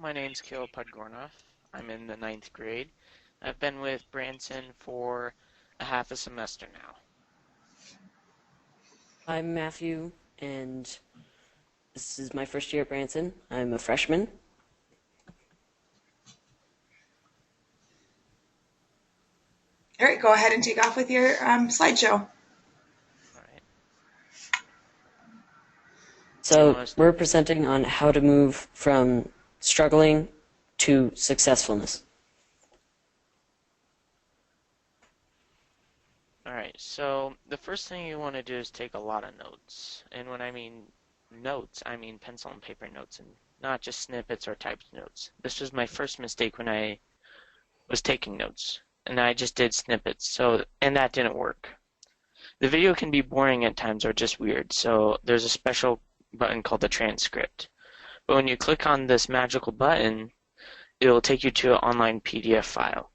my name's Caleb Podgornoff. I'm in the ninth grade. I've been with Branson for a half a semester now. I'm Matthew, and this is my first year at Branson. I'm a freshman. All right, go ahead and take off with your slideshow. All right. So we're presenting on how to move from struggling to successfulness. All right. So the first thing you want to do is take a lot of notes. And when I mean notes, I mean pencil and paper notes and not just snippets or typed notes. This was my first mistake when I was taking notes. And I just did snippets. And that didn't work. The video can be boring at times or just weird. So there's a special button called the transcript. But when you click on this magical button, it will take you to an online PDF file.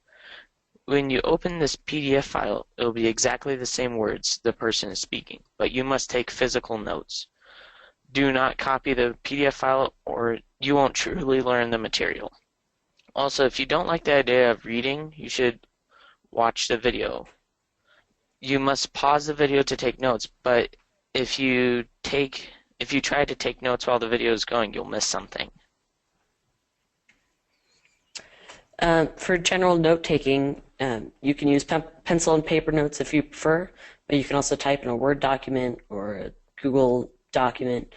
When you open this PDF file, it will be exactly the same words the person is speaking, but you must take physical notes. Do not copy the PDF file or you won't truly learn the material. Also, if you don't like the idea of reading, you should watch the video. You must pause the video to take notes, but if you try to take notes while the video is going, you'll miss something. For general note taking, you can use pencil and paper notes if you prefer, but you can also type in a Word document or a Google document.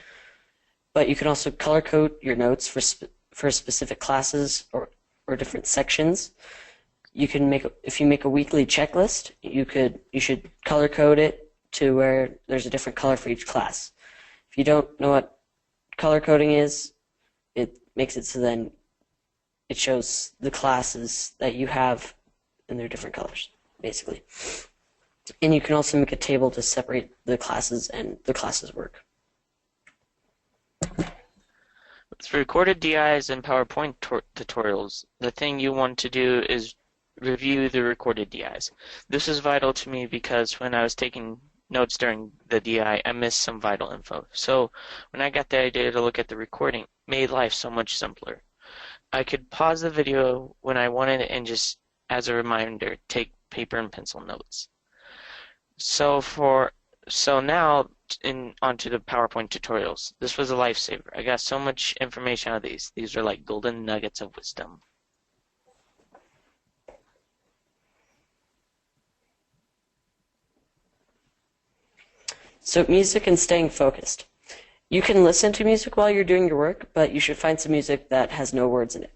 But you can also color code your notes for specific classes or different sections. You can if you make a weekly checklist, you should color code it to where there's a different color for each class. If you don't know what color coding is, it makes it so then it shows the classes that you have in their different colors, basically. And you can also make a table to separate the classes and the classes' work. With recorded DIs and PowerPoint tutorials, the thing you want to do is review the recorded DIs. This is vital to me because when I was taking notes during the DI, I missed some vital info. So when I got the idea to look at the recording, it made life so much simpler. I could pause the video when I wanted and just, as a reminder, take paper and pencil notes. So now onto the PowerPoint tutorials. This was a lifesaver. I got so much information out of these. These are like golden nuggets of wisdom. So music and staying focused. You can listen to music while you're doing your work, but you should find some music that has no words in it.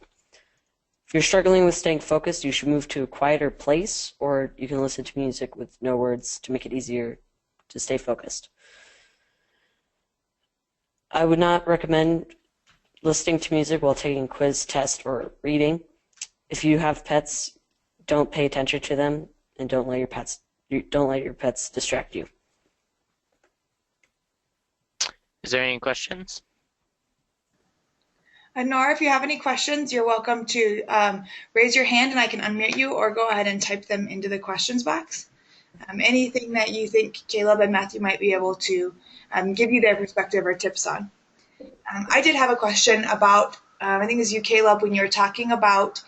If you're struggling with staying focused, you should move to a quieter place, or you can listen to music with no words to make it easier to stay focused. I would not recommend listening to music while taking a quiz, test, or reading. If you have pets, don't pay attention to them, and don't let your pets distract you. Is there any questions? Nora, if you have any questions, you're welcome to raise your hand and I can unmute you, or go ahead and type them into the questions box. Anything that you think Caleb and Matthew might be able to give you their perspective or tips on. I did have a question about, I think it was you, Caleb, when you were talking about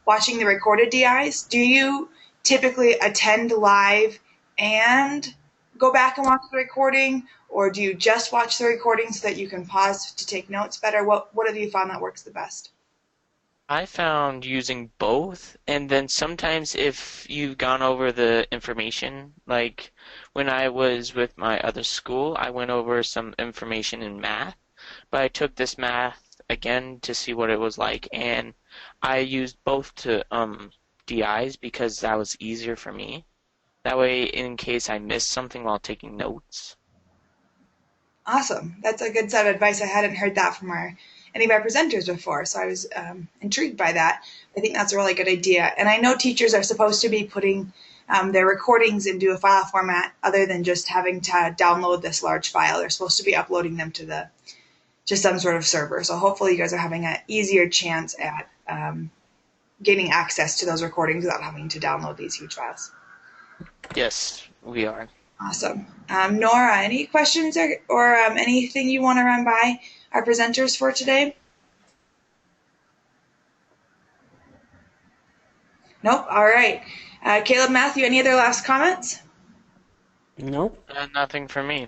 watching the recorded DIs. Do you typically attend live and go back and watch the recording, or do you just watch the recording so that you can pause to take notes better? What have you found that works the best? I found using both, and then sometimes if you've gone over the information, like when I was with my other school, I went over some information in math, but I took this math again to see what it was like, and I used both to DIs because that was easier for me. That way, in case I missed something while taking notes. Awesome. That's a good set of advice. I hadn't heard that from any of our presenters before, so I was intrigued by that. I think that's a really good idea. And I know teachers are supposed to be putting their recordings into a file format other than just having to download this large file. They're supposed to be uploading them to some sort of server. So hopefully you guys are having an easier chance at gaining access to those recordings without having to download these huge files. Yes, we are. Awesome. Nora, any questions or, anything you want to run by our presenters for today? Nope. All right. Caleb, Matthew, any other last comments? Nope. Nothing for me.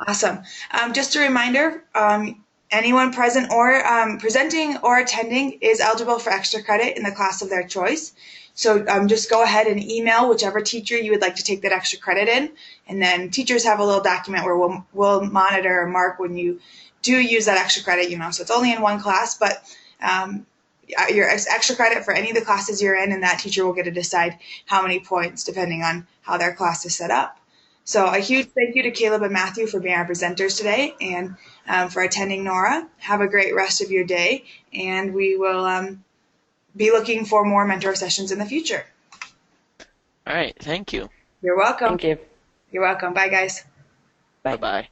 Awesome. Just a reminder, anyone present or presenting or attending is eligible for extra credit in the class of their choice. So just go ahead and email whichever teacher you would like to take that extra credit in, and then teachers have a little document where we'll monitor or mark when you do use that extra credit. So it's only in one class, but your extra credit for any of the classes you're in, and that teacher will get to decide how many points depending on how their class is set up. So a huge thank you to Caleb and Matthew for being our presenters today and for attending Nora. Have a great rest of your day, and we will be looking for more mentor sessions in the future. All right, thank you. You're welcome. Thank you. You're welcome. Bye, guys. Bye. Bye-bye.